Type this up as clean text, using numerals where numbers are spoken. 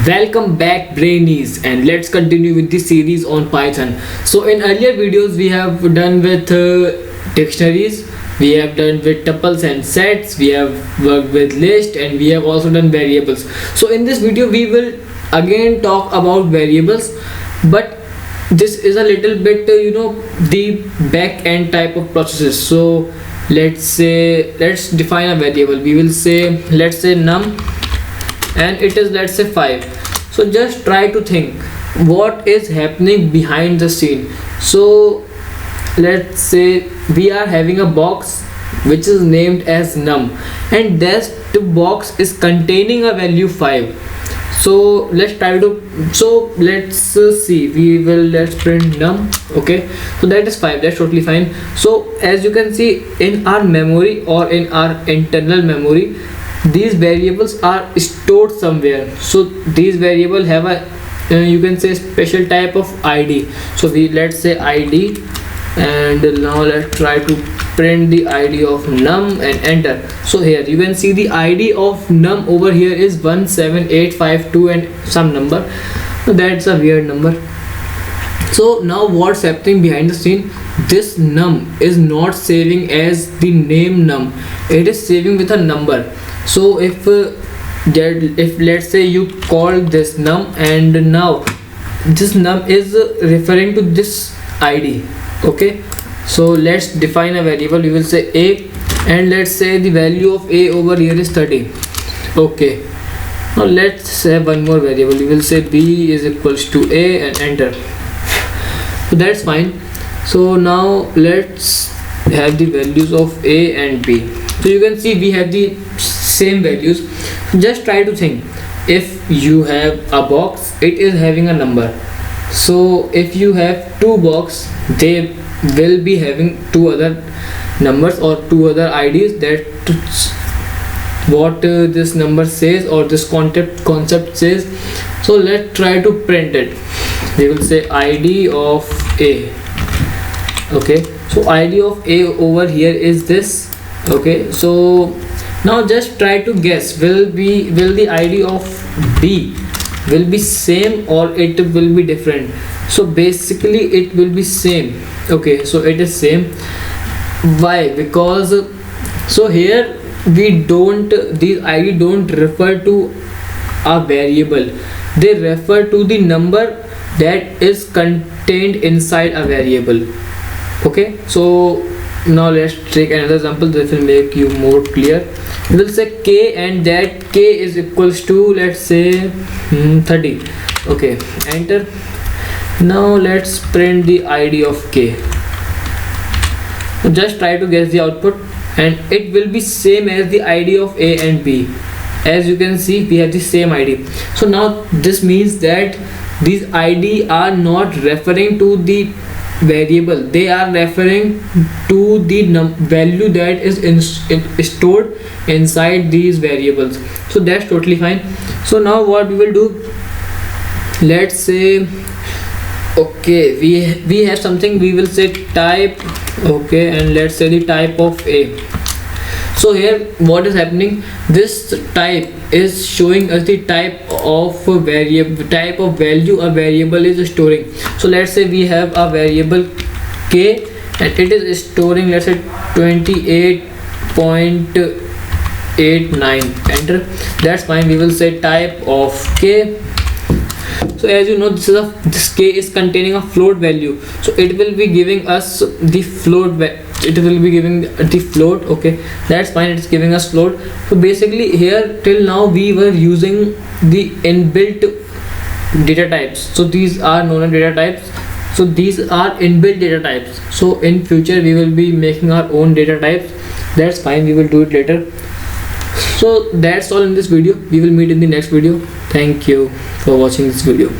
Welcome back brainies, and let's continue with the series on Python. So in earlier videos we have done with dictionaries, we have done with tuples and sets, we have worked with list, and we have also done variables. So in this video we will again talk about variables, but this is a little bit the back end type of processes. So let's define a variable. We will say, let's say num, and it is, let's say, 5. So just try to think what is happening behind the scene. So let's say we are having a box which is named as num, and that box is containing a value 5. So let's see, let's print num. Okay, so that is 5, that's totally fine. So as you can see, in our memory or in our internal memory, these variables are stored somewhere. So these variables have a you can say special type of id. So let's say id, and now let's try to print the id of num and enter. So here you can see the id of num over here is 17852 and some number. So that's a weird number. So now what's happening behind the scene? This num is not saving as the name num, it is saving with a number. So if let's say you call this num, and now this num is referring to this id. Okay, so let's define a variable. We will say a, and let's say the value of a over here is 30. Okay, now let's have one more variable. We will say b is equals to a and enter. So that's fine. So now let's have the values of a and b. So you can see we have the same values. Just try to think, if you have a box, it is having a number. So if you have two boxes, they will be having two other numbers or two other IDs. That what this number says, or this concept says. So let's try to print it. We will say id of a. Okay, so id of a over here is this. Okay, so now just try to guess, will the id of b will be same or it will be different? So basically it will be same. Okay, so it is same. Why? Because so here these id don't refer to a variable, they refer to the number that is contained inside a variable. Okay, so now let's take another example. This will make you more clear. We will say k, and that k is equals to, let's say, 30. Okay, enter. Now let's print the id of k. So just try to guess the output, and it will be same as the id of a and b. As you can see, we have the same id. So now this means that these id are not referring to the variable, they are referring to the value that is stored inside these variables. So that's totally fine. So now what we will do, let's say, okay, we have something. We will say type. Okay, and let's say the type of a. So here what is happening, this type is showing us the type of variable, type of value a variable is storing. So let's say we have a variable k, and it is storing, let's say, 28.89. enter. That's fine. We will say type of k. So as you know, this k is containing a float value, so it will be giving us the float. It will be giving the float. Okay, that's fine, it's giving us float. So basically here till now we were using the inbuilt data types. So these are known as data types. So these are inbuilt data types. So in future we will be making our own data types. That's fine, we will do it later. So that's all in this video. We will meet in the next video. Thank you for watching this video.